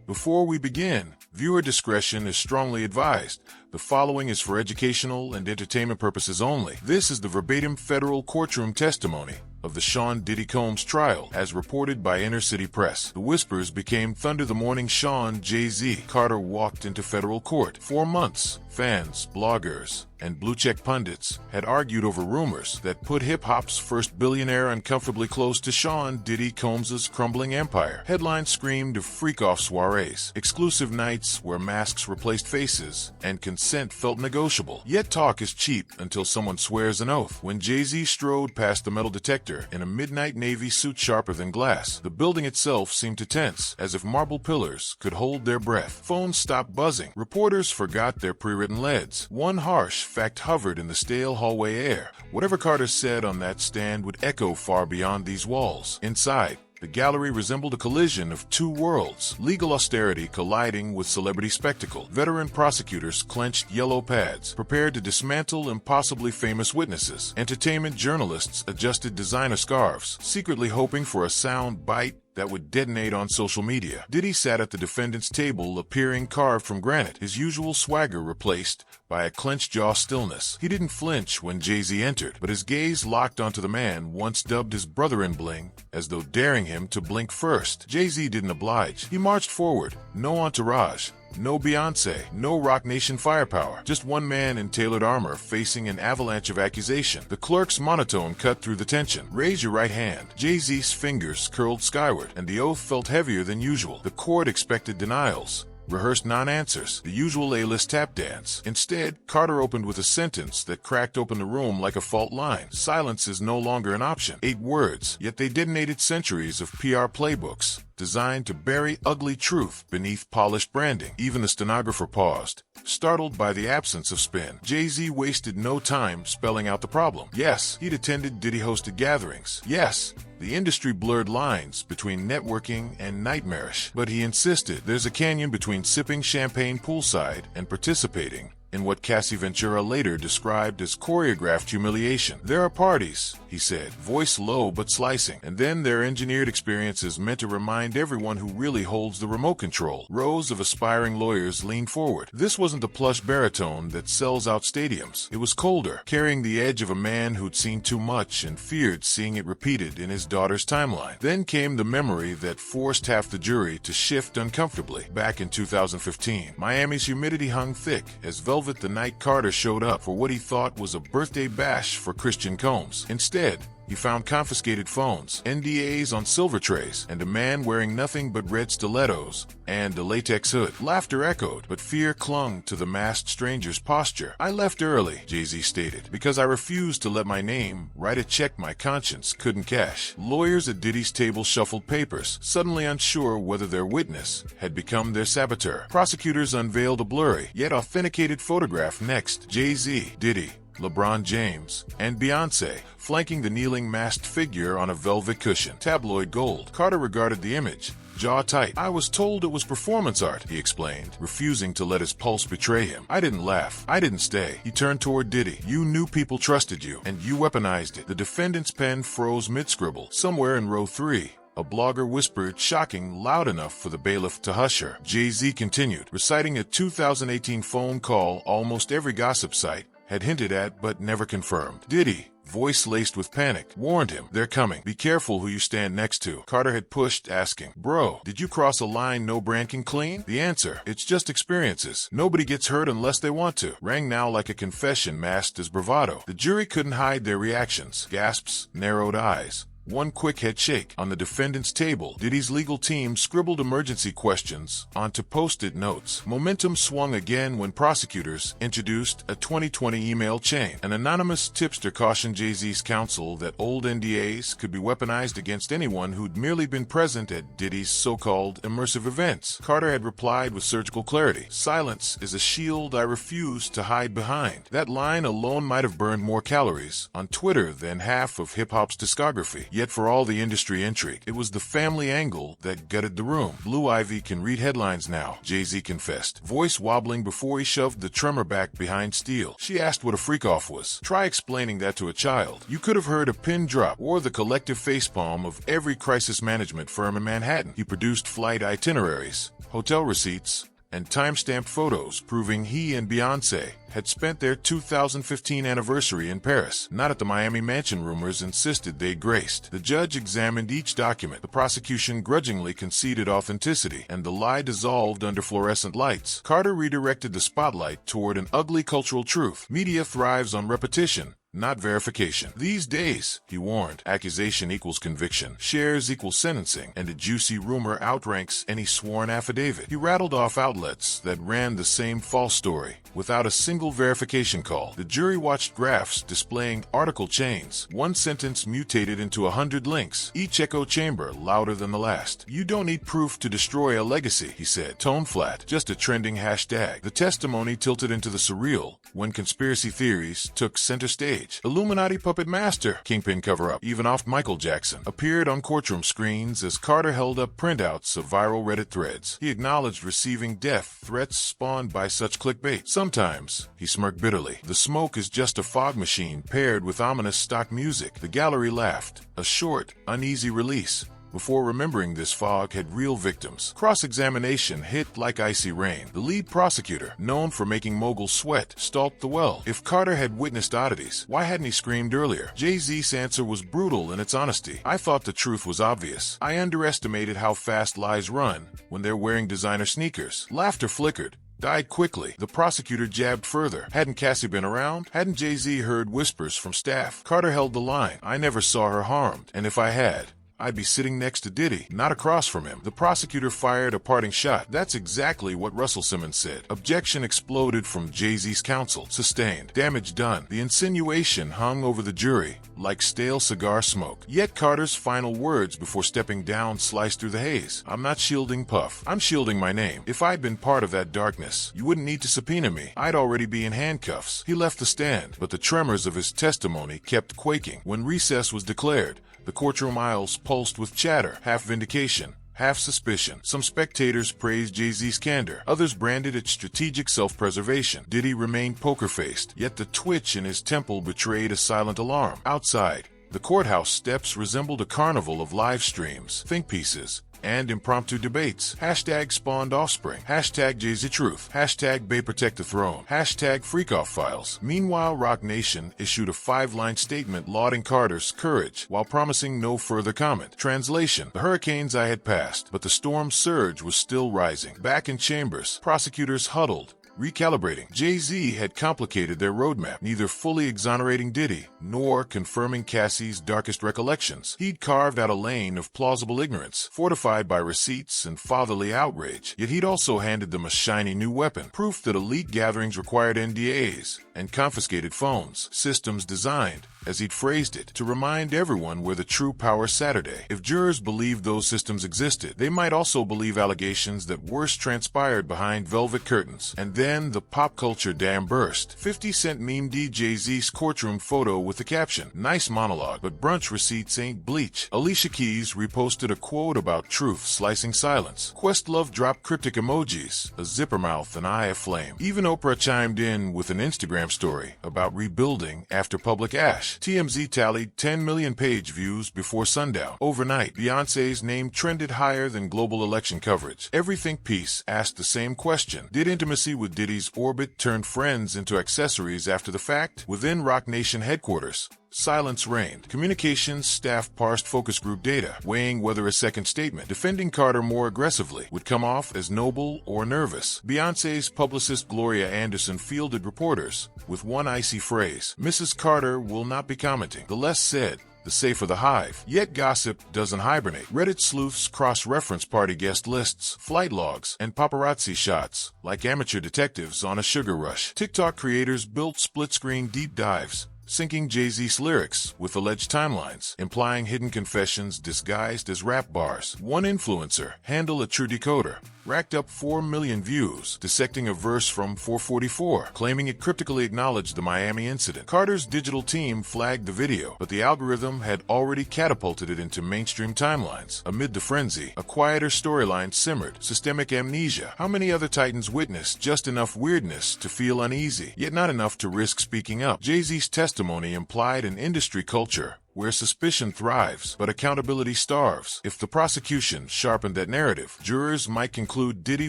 Before we begin, viewer discretion is strongly advised. The following is for educational and entertainment purposes only. This is the verbatim federal courtroom testimony of the Sean Diddy Combs trial, as reported by Inner City Press. The whispers became thunder the morning Sean Jay-Z Carter walked into federal court. For months, fans, bloggers, and blue-check pundits had argued over rumors that put hip-hop's first billionaire uncomfortably close to Sean Diddy Combs' crumbling empire. Headlines screamed of freak-off soirees, exclusive nights where masks replaced faces, and consent felt negotiable. Yet talk is cheap until someone swears an oath. When Jay-Z strode past the metal detector in a midnight navy suit sharper than glass, the building itself seemed to tense, as if marble pillars could hold their breath. Phones stopped buzzing. Reporters forgot their pre-written leads. One harsh fact hovered in the stale hallway air. Whatever Carter said on that stand would echo far beyond these walls. Inside, the gallery resembled a collision of two worlds, legal austerity colliding with celebrity spectacle. Veteran prosecutors clenched yellow pads, prepared to dismantle impossibly famous witnesses. Entertainment journalists adjusted designer scarves, secretly hoping for a sound bite that would detonate on social media. Diddy sat at the defendant's table, appearing carved from granite, his usual swagger replaced by a clenched jaw stillness. He didn't flinch when Jay-Z entered, but his gaze locked onto the man once dubbed his brother in bling, as though daring him to blink first. Jay-Z didn't oblige. He marched forward. No entourage. No Beyonce, no Rock Nation firepower, just one man in tailored armor facing an avalanche of accusation. The clerk's monotone cut through the tension. Raise your right hand. Jay-Z's fingers curled skyward, and the oath felt heavier than usual. The court expected denials, rehearsed non-answers, the usual A-list tap dance. Instead, Carter opened with a sentence that cracked open the room like a fault line. Silence is no longer an option. 8 words, yet they detonated centuries of PR playbooks, designed to bury ugly truth beneath polished branding. Even the stenographer paused, startled by the absence of spin. Jay-Z wasted no time spelling out the problem. Yes, he'd attended Diddy-hosted gatherings. Yes, the industry blurred lines between networking and nightmarish. But he insisted there's a canyon between sipping champagne poolside and participating in what Cassie Ventura later described as choreographed humiliation. There are parties, he said, voice low but slicing, and then there are engineered experiences meant to remind everyone who really holds the remote control. Rows of aspiring lawyers leaned forward. This wasn't the plush baritone that sells out stadiums. It was colder, carrying the edge of a man who'd seen too much and feared seeing it repeated in his daughter's timeline. Then came the memory that forced half the jury to shift uncomfortably. Back in 2015, Miami's humidity hung thick as velvet the night Carter showed up for what he thought was a birthday bash for Christian Combs. Instead, he found confiscated phones, NDAs on silver trays, and a man wearing nothing but red stilettos and a latex hood. Laughter echoed, but fear clung to the masked stranger's posture. I left early, Jay-Z stated, because I refused to let my name write a check my conscience couldn't cash. Lawyers at Diddy's table shuffled papers, suddenly unsure whether their witness had become their saboteur. Prosecutors unveiled a blurry, yet authenticated photograph next. Jay-Z, Diddy, LeBron James, and Beyonce, flanking the kneeling masked figure on a velvet cushion. Tabloid gold. Carter regarded the image, jaw tight. I was told it was performance art, he explained, refusing to let his pulse betray him. I didn't laugh. I didn't stay. He turned toward Diddy. You knew people trusted you, and you weaponized it. The defendant's pen froze mid-scribble. Somewhere in row 3, a blogger whispered, shocking, loud enough for the bailiff to hush her. Jay-Z continued, reciting a 2018 phone call almost every gossip site had hinted at but never confirmed. Diddy, voice laced with panic, warned him, they're coming. Be careful who you stand next to. Carter had pushed, asking, bro, did you cross a line no brand can clean? The answer, it's just experiences. Nobody gets hurt unless they want to, rang now like a confession masked as bravado. The jury couldn't hide their reactions. Gasps, narrowed eyes. One quick head shake. On the defendant's table, Diddy's legal team scribbled emergency questions onto post-it notes. Momentum swung again when prosecutors introduced a 2020 email chain. An anonymous tipster cautioned Jay-Z's counsel that old NDAs could be weaponized against anyone who'd merely been present at Diddy's so-called immersive events. Carter had replied with surgical clarity, silence is a shield I refuse to hide behind. That line alone might have burned more calories on Twitter than half of hip-hop's discography. Yet for all the industry intrigue, it was the family angle that gutted the room. Blue Ivy can read headlines now, Jay-Z confessed, voice wobbling before he shoved the tremor back behind steel. She asked what a freak-off was. Try explaining that to a child. You could have heard a pin drop or the collective facepalm of every crisis management firm in Manhattan. He produced flight itineraries, hotel receipts, and timestamped photos proving he and Beyoncé had spent their 2015 anniversary in Paris, not at the Miami mansion rumors insisted they graced. The judge examined each document. The prosecution grudgingly conceded authenticity, and the lie dissolved under fluorescent lights. Carter redirected the spotlight toward an ugly cultural truth. Media thrives on repetition, not verification. These days, he warned, accusation equals conviction, shares equal sentencing, and a juicy rumor outranks any sworn affidavit. He rattled off outlets that ran the same false story without a single verification call. The jury watched graphs displaying article chains. One sentence mutated into 100 links, each echo chamber louder than the last. You don't need proof to destroy a legacy, he said, tone flat, just a trending hashtag. The testimony tilted into the surreal when conspiracy theories took center stage. Illuminati puppet master, Kingpin cover-up, even off Michael Jackson, appeared on courtroom screens as Carter held up printouts of viral Reddit threads. He acknowledged receiving death threats spawned by such clickbait. Sometimes, he smirked bitterly, the smoke is just a fog machine paired with ominous stock music. The gallery laughed, a short, uneasy release. Before remembering this fog had real victims. Cross-examination hit like icy rain. The lead prosecutor, known for making moguls sweat, stalked the well. If Carter had witnessed oddities, why hadn't he screamed earlier? Jay-Z's answer was brutal in its honesty. I thought the truth was obvious. I underestimated how fast lies run when they're wearing designer sneakers. Laughter flickered, died quickly. The prosecutor jabbed further. Hadn't Cassie been around? Hadn't Jay-Z heard whispers from staff? Carter held the line. I never saw her harmed, and if I had, I'd be sitting next to Diddy, not across from him. The prosecutor fired a parting shot. That's exactly what Russell Simmons said. Objection exploded from Jay-Z's counsel. Sustained. Damage done. The insinuation hung over the jury like stale cigar smoke. Yet Carter's final words before stepping down sliced through the haze. I'm not shielding Puff. I'm shielding my name. If I'd been part of that darkness, you wouldn't need to subpoena me. I'd already be in handcuffs. He left the stand, but the tremors of his testimony kept quaking. When recess was declared, the courtroom aisles pulsed with chatter, half vindication, half suspicion. Some spectators praised Jay-Z's candor. Others branded it strategic self-preservation. Diddy remained poker-faced, yet the twitch in his temple betrayed a silent alarm. Outside, the courthouse steps resembled a carnival of live streams, think pieces, and impromptu debates. Hashtag spawned offspring. Hashtag Jay-Z truth. Hashtag Bay protect the throne. Hashtag freakoff files. Meanwhile, Roc Nation issued a 5-line statement lauding Carter's courage while promising no further comment. Translation: the hurricanes I had passed, but the storm surge was still rising. Back in chambers, prosecutors huddled, recalibrating. Jay-Z had complicated their roadmap, neither fully exonerating Diddy nor confirming Cassie's darkest recollections. He'd carved out a lane of plausible ignorance, fortified by receipts and fatherly outrage. Yet he'd also handed them a shiny new weapon, proof that elite gatherings required NDAs and confiscated phones, systems designed, as he'd phrased it, to remind everyone where the true power Saturday. If jurors believed those systems existed, they might also believe allegations that worse transpired behind velvet curtains. And then the pop culture dam burst. 50 Cent memed Jay-Z's courtroom photo with the caption, "Nice monologue, but brunch receipts ain't bleach." Alicia Keys reposted a quote about truth slicing silence. Questlove dropped cryptic emojis, a zipper mouth, an eye aflame. Even Oprah chimed in with an Instagram story about rebuilding after public ash. TMZ tallied 10 million page views before sundown. Overnight, Beyoncé's name trended higher than global election coverage. Every think piece asked the same question. Did intimacy with Diddy's orbit turn friends into accessories after the fact? Within Roc Nation headquarters, silence reigned. Communications staff parsed focus group data, weighing whether a second statement, defending Carter more aggressively, would come off as noble or nervous. Beyoncé's publicist Gloria Anderson fielded reporters with one icy phrase: "Mrs. Carter will not be commenting." The less said, the safer the hive. Yet gossip doesn't hibernate. Reddit sleuths cross-reference party guest lists, flight logs, and paparazzi shots, like amateur detectives on a sugar rush. TikTok creators built split-screen deep dives, syncing Jay-Z's lyrics with alleged timelines, implying hidden confessions disguised as rap bars. One influencer, Handle a True Decoder, racked up 4 million views, dissecting a verse from 444, claiming it cryptically acknowledged the Miami incident. Carter's digital team flagged the video, but the algorithm had already catapulted it into mainstream timelines. Amid the frenzy, a quieter storyline simmered: systemic amnesia. How many other titans witnessed just enough weirdness to feel uneasy, yet not enough to risk speaking up? Jay-Z's testimony implied an industry culture where suspicion thrives, but accountability starves. If the prosecution sharpened that narrative, jurors might conclude Diddy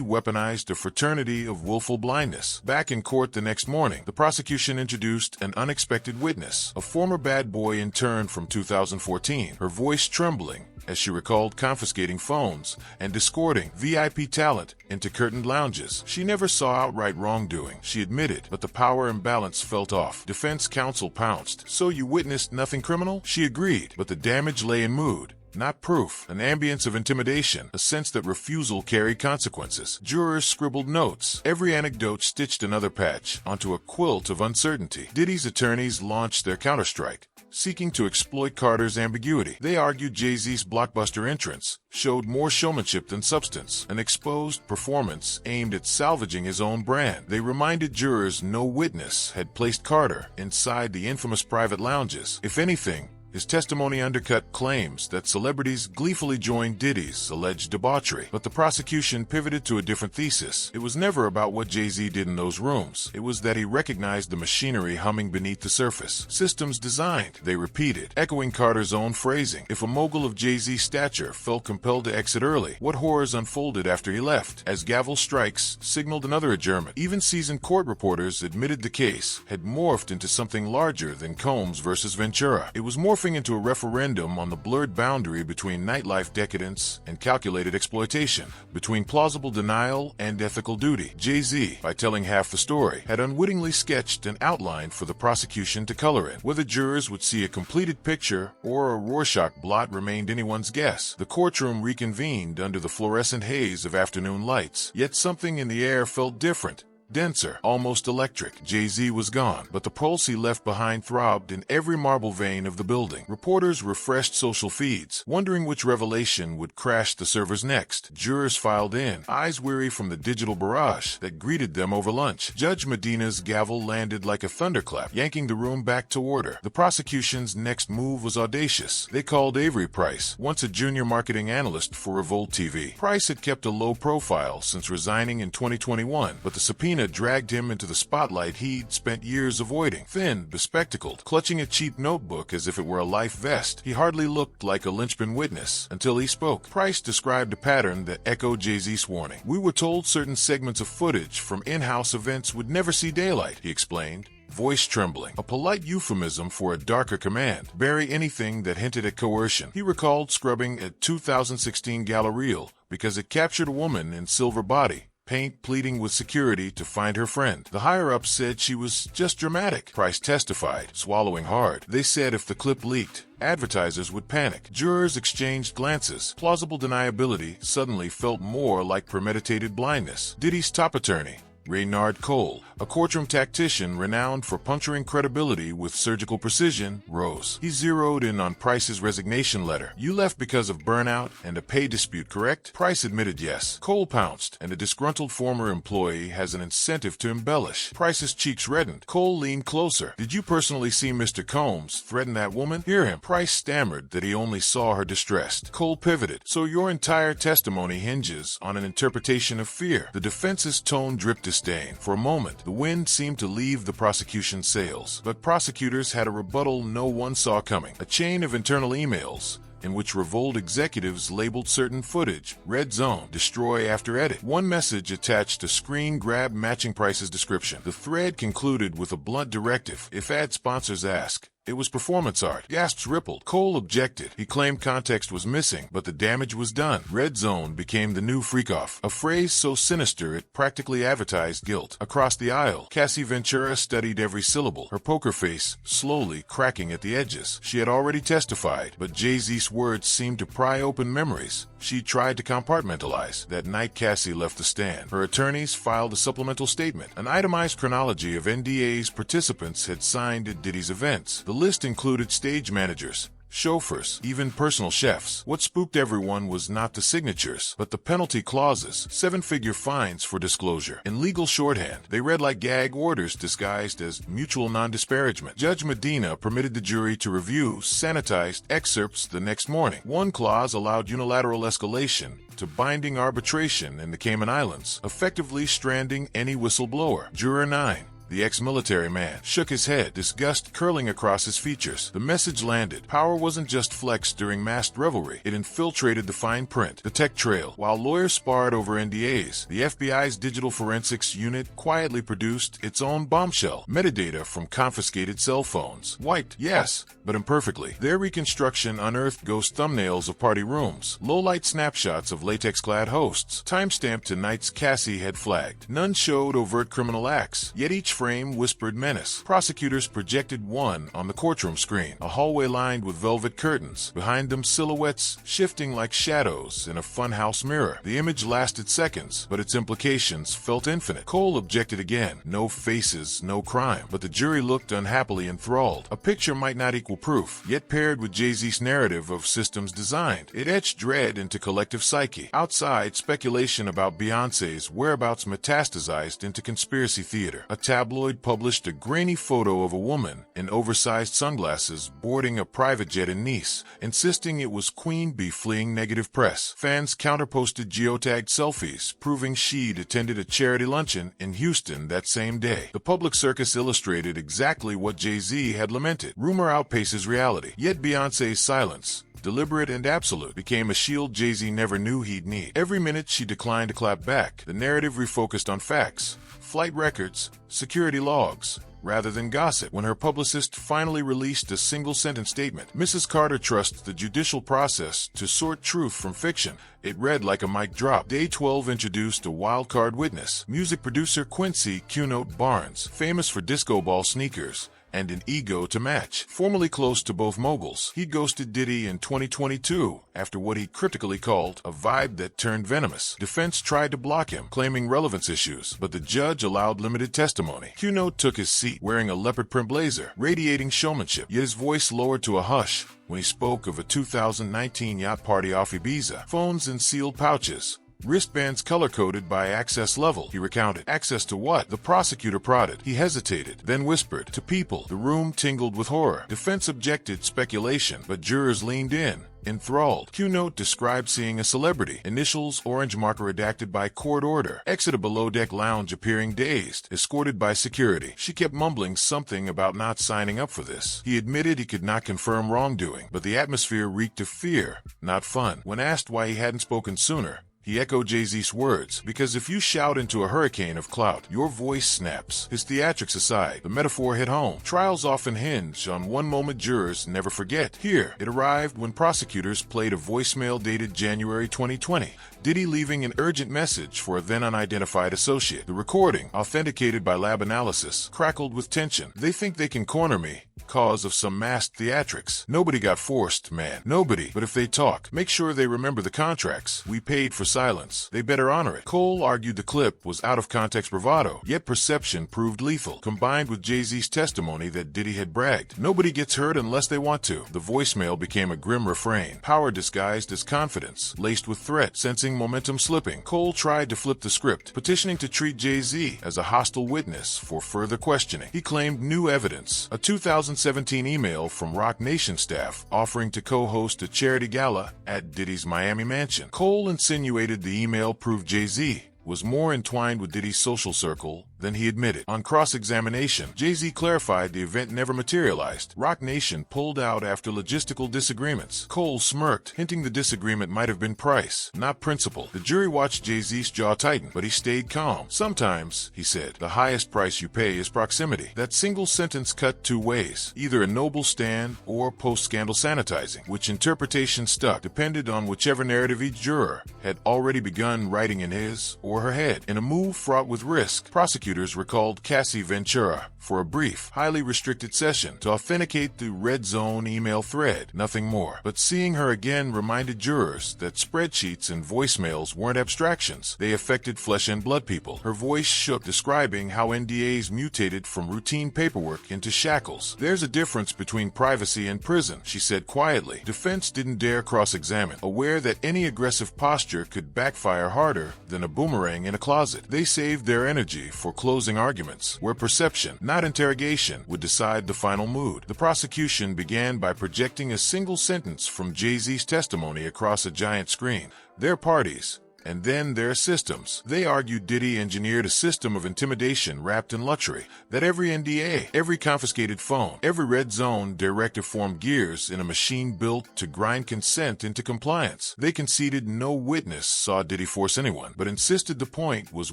weaponized a fraternity of willful blindness. Back in court the next morning, the prosecution introduced an unexpected witness, a former bad boy intern from 2014, her voice trembling as she recalled confiscating phones and escorting VIP talent into curtained lounges. She never saw outright wrongdoing, she admitted, but the power imbalance felt off. Defense counsel pounced. "So you witnessed nothing criminal?" She agreed, but the damage lay in mood, not proof. An ambience of intimidation, a sense that refusal carried consequences. Jurors scribbled notes, every anecdote stitched another patch onto a quilt of uncertainty. Diddy's attorneys launched their counterstrike, seeking to exploit Carter's ambiguity. They argued Jay-Z's blockbuster entrance showed more showmanship than substance, an exposed performance aimed at salvaging his own brand. They reminded jurors no witness had placed Carter inside the infamous private lounges. If anything, his testimony undercut claims that celebrities gleefully joined Diddy's alleged debauchery. But the prosecution pivoted to a different thesis. It was never about what Jay-Z did in those rooms. It was that he recognized the machinery humming beneath the surface. Systems designed, they repeated, echoing Carter's own phrasing. If a mogul of Jay-Z's stature felt compelled to exit early, what horrors unfolded after he left? As gavel strikes signaled another adjournment, even seasoned court reporters admitted the case had morphed into something larger than Combs versus Ventura. It was morphing into a referendum on the blurred boundary between nightlife decadence and calculated exploitation, between plausible denial and ethical duty. Jay-Z, by telling half the story, had unwittingly sketched an outline for the prosecution to color in. Whether jurors would see a completed picture or a Rorschach blot remained anyone's guess. The courtroom reconvened under the fluorescent haze of afternoon lights, yet something in the air felt different. Denser, almost electric. Jay-Z was gone, but the pulse he left behind throbbed in every marble vein of the building. Reporters refreshed social feeds, wondering which revelation would crash the servers next. Jurors filed in, eyes weary from the digital barrage that greeted them over lunch. Judge Medina's gavel landed like a thunderclap, yanking the room back to order. The prosecution's next move was audacious. They called Avery Price, once a junior marketing analyst for Revolt TV. Price had kept a low profile since resigning in 2021, but the subpoena dragged him into the spotlight he'd spent years avoiding. Thin, bespectacled, clutching a cheap notebook as if it were a life vest, he hardly looked like a linchpin witness until he spoke. Price described a pattern that echoed Jay-Z's warning. "We were told certain segments of footage from in-house events would never see daylight," he explained, voice trembling, a polite euphemism for a darker command. "Bury anything that hinted at coercion." He recalled scrubbing a 2016 gala reel because it captured a woman in silver body paint pleading with security to find her friend. The higher-ups said she was just dramatic, Price testified, swallowing hard. They said if the clip leaked, advertisers would panic. Jurors exchanged glances. Plausible deniability suddenly felt more like premeditated blindness. Diddy's top attorney, Reynard Cole, a courtroom tactician renowned for puncturing credibility with surgical precision, rose. He zeroed in on Price's resignation letter. "You left because of burnout and a pay dispute, correct?" Price admitted yes. Cole pounced, and a disgruntled former employee has an incentive to embellish. Price's cheeks reddened. Cole leaned closer. "Did you personally see Mr. Combs threaten that woman?" "Hear him." Price stammered that he only saw her distressed. Cole pivoted. "So your entire testimony hinges on an interpretation of fear." The defense's tone dripped disdain. For a moment, the wind seemed to leave the prosecution's sails, but prosecutors had a rebuttal no one saw coming. A chain of internal emails in which Revolt executives labeled certain footage, red zone, destroy after edit. One message attached a screen grab matching Price's description. The thread concluded with a blunt directive: if ad sponsors ask, it was performance art. Gasps rippled. Cole objected. He claimed context was missing, but the damage was done. Red zone became the new freak-off, a phrase so sinister it practically advertised guilt. Across the aisle, Cassie Ventura studied every syllable, her poker face slowly cracking at the edges. She had already testified, but Jay-Z's words seemed to pry open memories she tried to compartmentalize. That night Cassie left the stand. Her attorneys filed a supplemental statement. An itemized chronology of NDAs participants had signed at Diddy's events. The list included stage managers, chauffeurs, even personal chefs. What spooked everyone was not the signatures, but the penalty clauses, 7-figure fines for disclosure. In legal shorthand, they read like gag orders disguised as mutual non-disparagement. Judge Medina permitted the jury to review sanitized excerpts the next morning. One clause allowed unilateral escalation to binding arbitration in the Cayman Islands, effectively stranding any whistleblower. Juror 9, The ex-military man shook his head, disgust curling across his features. The message landed. Power wasn't just flexed during masked revelry. It infiltrated the fine print, the tech trail. While lawyers sparred over NDAs, the FBI's digital forensics unit quietly produced its own bombshell. Metadata from confiscated cell phones. Wiped, yes, but imperfectly. Their reconstruction unearthed ghost thumbnails of party rooms, low-light snapshots of latex-clad hosts, timestamped to nights Cassie had flagged. None showed overt criminal acts, yet each frame whispered menace. Prosecutors projected one on the courtroom screen, a hallway lined with velvet curtains. Behind them, silhouettes shifting like shadows in a funhouse mirror. The image lasted seconds, but its implications felt infinite. Cole objected again. No faces, no crime. But the jury looked unhappily enthralled. A picture might not equal proof, yet paired with Jay-Z's narrative of systems designed, it etched dread into collective psyche. Outside, speculation about Beyoncé's whereabouts metastasized into conspiracy theater. A tabloid published a grainy photo of a woman in oversized sunglasses boarding a private jet in Nice, insisting it was Queen Bee fleeing negative press. Fans counterposted geotagged selfies, proving she'd attended a charity luncheon in Houston that same day. The public circus illustrated exactly what Jay-Z had lamented. Rumor outpaces reality. Yet Beyoncé's silence, deliberate and absolute, became a shield Jay-Z never knew he'd need. Every minute she declined to clap back, the narrative refocused on facts, flight records, security logs, rather than gossip. When her publicist finally released a single-sentence statement, Mrs. Carter trusts the judicial process to sort truth from fiction. It read like a mic drop. Day 12 introduced a wild-card witness, music producer Quincy Q-Note Barnes, famous for disco ball sneakers and an ego to match. Formerly close to both moguls, he ghosted Diddy in 2022 after what he critically called a vibe that turned venomous. Defense tried to block him, claiming relevance issues, but the judge allowed limited testimony. Q-Note took his seat, wearing a leopard print blazer, radiating showmanship, yet his voice lowered to a hush when he spoke of a 2019 yacht party off Ibiza. Phones in sealed pouches, wristbands color-coded by access level, he recounted. Access to what? The prosecutor prodded. He hesitated, then whispered. To people. The room tingled with horror. Defense objected speculation, but jurors leaned in, enthralled. Q-Note described seeing a celebrity, initials orange marker redacted by court order, exit a below-deck lounge appearing dazed, escorted by security. She kept mumbling something about not signing up for this. He admitted he could not confirm wrongdoing, but the atmosphere reeked of fear, not fun. When asked why he hadn't spoken sooner, he echoed Jay-Z's words, because if you shout into a hurricane of clout, your voice snaps. His theatrics aside, the metaphor hit home. Trials often hinge on one moment jurors never forget. Here, it arrived when prosecutors played a voicemail dated January 2020. Diddy leaving an urgent message for a then unidentified associate. The recording, authenticated by lab analysis, crackled with tension. They think they can corner me, cause of some masked theatrics. Nobody got forced, man. Nobody. But if they talk, make sure they remember the contracts. We paid for silence. They better honor it. Cole argued the clip was out-of-context bravado, yet perception proved lethal, combined with Jay-Z's testimony that Diddy had bragged. Nobody gets hurt unless they want to. The voicemail became a grim refrain, power disguised as confidence, laced with threat. Sensing momentum slipping, Cole tried to flip the script, petitioning to treat Jay-Z as a hostile witness for further questioning. He claimed new evidence, a 2017 email from Roc Nation staff offering to co-host a charity gala at Diddy's Miami mansion. Cole insinuated the email proved Jay-Z was more entwined with Diddy's social circle than he admitted. On cross-examination, Jay-Z clarified the event never materialized. Roc Nation pulled out after logistical disagreements. Cole smirked, hinting the disagreement might have been price, not principle. The jury watched Jay-Z's jaw tighten, but he stayed calm. Sometimes, he said, the highest price you pay is proximity. That single sentence cut two ways, either a noble stand or post-scandal sanitizing. Which interpretation stuck depended on whichever narrative each juror had already begun writing in his or her head. In a move fraught with risk, prosecutors recalled Cassie Ventura for a brief, highly restricted session to authenticate the red zone email thread, nothing more. But seeing her again reminded jurors that spreadsheets and voicemails weren't abstractions. They affected flesh and blood people. Her voice shook, describing how NDAs mutated from routine paperwork into shackles. There's a difference between privacy and prison, she said quietly. Defense didn't dare cross-examine, aware that any aggressive posture could backfire harder than a boomerang in a closet. They saved their energy for closing arguments, where perception, not interrogation, would decide the final mood. The prosecution began by projecting a single sentence from Jay-Z's testimony across a giant screen. Their parties, And then there are systems. They argued Diddy engineered a system of intimidation wrapped in luxury, that every NDA, every confiscated phone, every red zone directive formed gears in a machine built to grind consent into compliance. They conceded no witness saw Diddy force anyone, but insisted the point was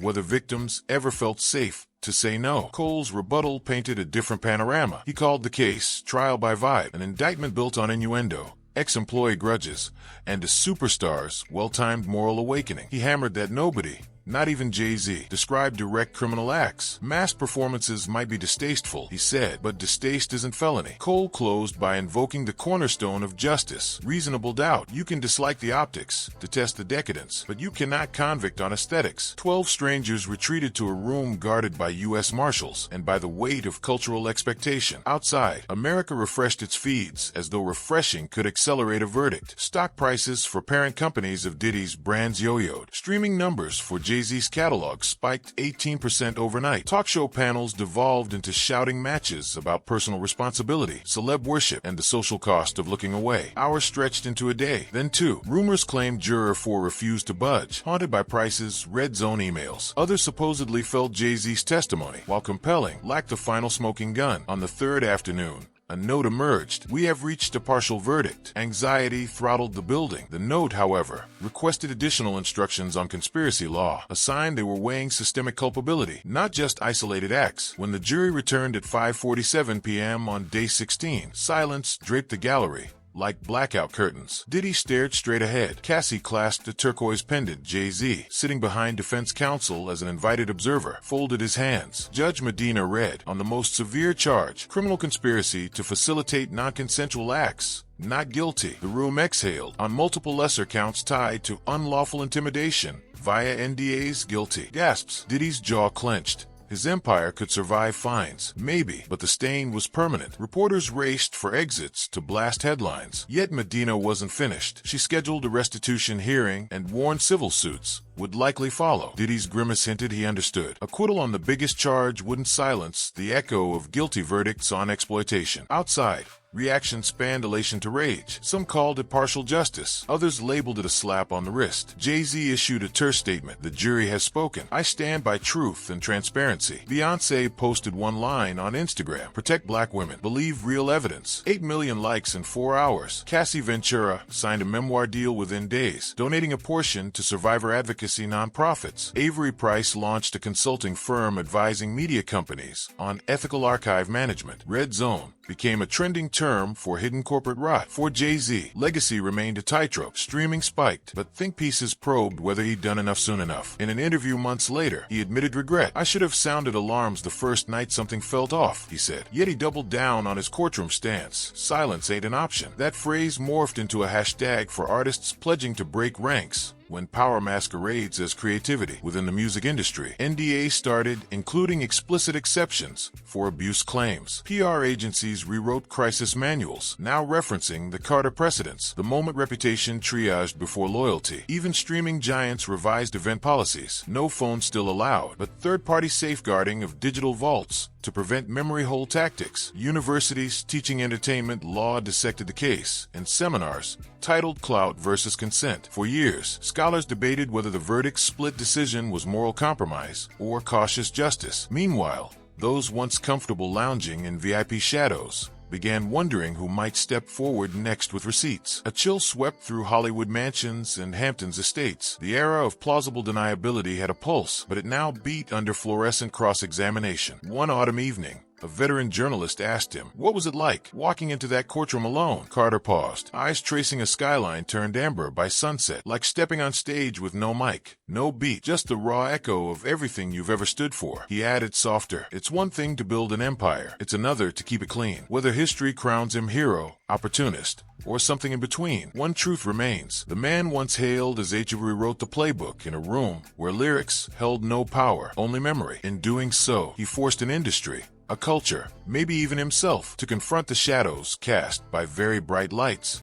whether victims ever felt safe to say no. Cole's rebuttal painted a different panorama. He called the case trial by vibe, an indictment built on innuendo, ex-employee grudges, and a superstar's well-timed moral awakening. He hammered that nobody, not even Jay-Z, described direct criminal acts. Mass performances might be distasteful, he said, but distaste isn't felony. Cole closed by invoking the cornerstone of justice, reasonable doubt. You can dislike the optics, detest the decadence, but you cannot convict on aesthetics. 12 strangers retreated to a room guarded by U.S. Marshals and by the weight of cultural expectation. Outside, America refreshed its feeds as though refreshing could accelerate a verdict. Stock prices for parent companies of Diddy's brands yo-yoed. Streaming numbers for Jay-Z's catalog spiked 18% overnight. Talk show panels devolved into shouting matches about personal responsibility, celeb worship, and the social cost of looking away. Hours stretched into a day, then two. Rumors claimed juror 4 refused to budge, haunted by Price's red zone emails. Others supposedly felt Jay-Z's testimony, while compelling, lacked the final smoking gun. On the third afternoon, a note emerged. We have reached a partial verdict. Anxiety throttled the building. The note, however, requested additional instructions on conspiracy law, a sign they were weighing systemic culpability, not just isolated acts. When the jury returned at 5:47 p.m. on day 16, silence draped the gallery like blackout curtains. Diddy stared straight ahead. Cassie clasped a turquoise pendant. Jay-Z, sitting behind defense counsel as an invited observer, folded his hands. Judge Medina read, on the most severe charge, criminal conspiracy to facilitate non-consensual acts, not guilty. The room exhaled. On multiple lesser counts tied to unlawful intimidation via NDAs, guilty. Gasps. Diddy's jaw clenched. His empire could survive fines, maybe, but the stain was permanent. Reporters raced for exits to blast headlines. Yet Medina wasn't finished. She scheduled a restitution hearing and warned civil suits would likely follow. Diddy's grimace hinted he understood. Acquittal on the biggest charge wouldn't silence the echo of guilty verdicts on exploitation. Outside, reaction spanned elation to rage. Some called it partial justice. Others labeled it a slap on the wrist. Jay-Z issued a terse statement. The jury has spoken. I stand by truth and transparency. Beyoncé posted one line on Instagram. Protect black women. Believe real evidence. 8 million likes in 4 hours. Cassie Ventura signed a memoir deal within days, donating a portion to survivor advocacy nonprofits. Avery Price launched a consulting firm advising media companies on ethical archive management. Red Zone became a trending term for hidden corporate rot. For Jay-Z, legacy remained a tightrope. Streaming spiked, but think pieces probed whether he'd done enough soon enough. In an interview months later, he admitted regret. I should have sounded alarms the first night something felt off, he said. Yet he doubled down on his courtroom stance. Silence ain't an option. That phrase morphed into a hashtag for artists pledging to break ranks when power masquerades as creativity. Within the music industry, NDAs started including explicit exceptions for abuse claims. PR agencies rewrote crisis manuals, now referencing the Carter precedents. The moment reputation triaged before loyalty. Even streaming giants revised event policies. No phones still allowed, but third-party safeguarding of digital vaults to prevent memory hole tactics. Universities teaching entertainment law dissected the case in seminars titled Clout versus Consent. For years, scholars debated whether the verdict's split decision was moral compromise or cautious justice. Meanwhile, those once comfortable lounging in VIP shadows began wondering who might step forward next with receipts. A chill swept through Hollywood mansions and Hamptons estates. The era of plausible deniability had a pulse, but it now beat under fluorescent cross-examination. One autumn evening, a veteran journalist asked him, what was it like walking into that courtroom alone? Carter paused, eyes tracing a skyline turned amber by sunset, like stepping on stage with no mic, no beat, just the raw echo of everything you've ever stood for. He added softer, it's one thing to build an empire, it's another to keep it clean. Whether history crowns him hero, opportunist, or something in between, one truth remains. The man once hailed as Avery wrote the playbook in a room where lyrics held no power, only memory. In doing so, he forced an industry, a culture, maybe even himself, to confront the shadows cast by very bright lights.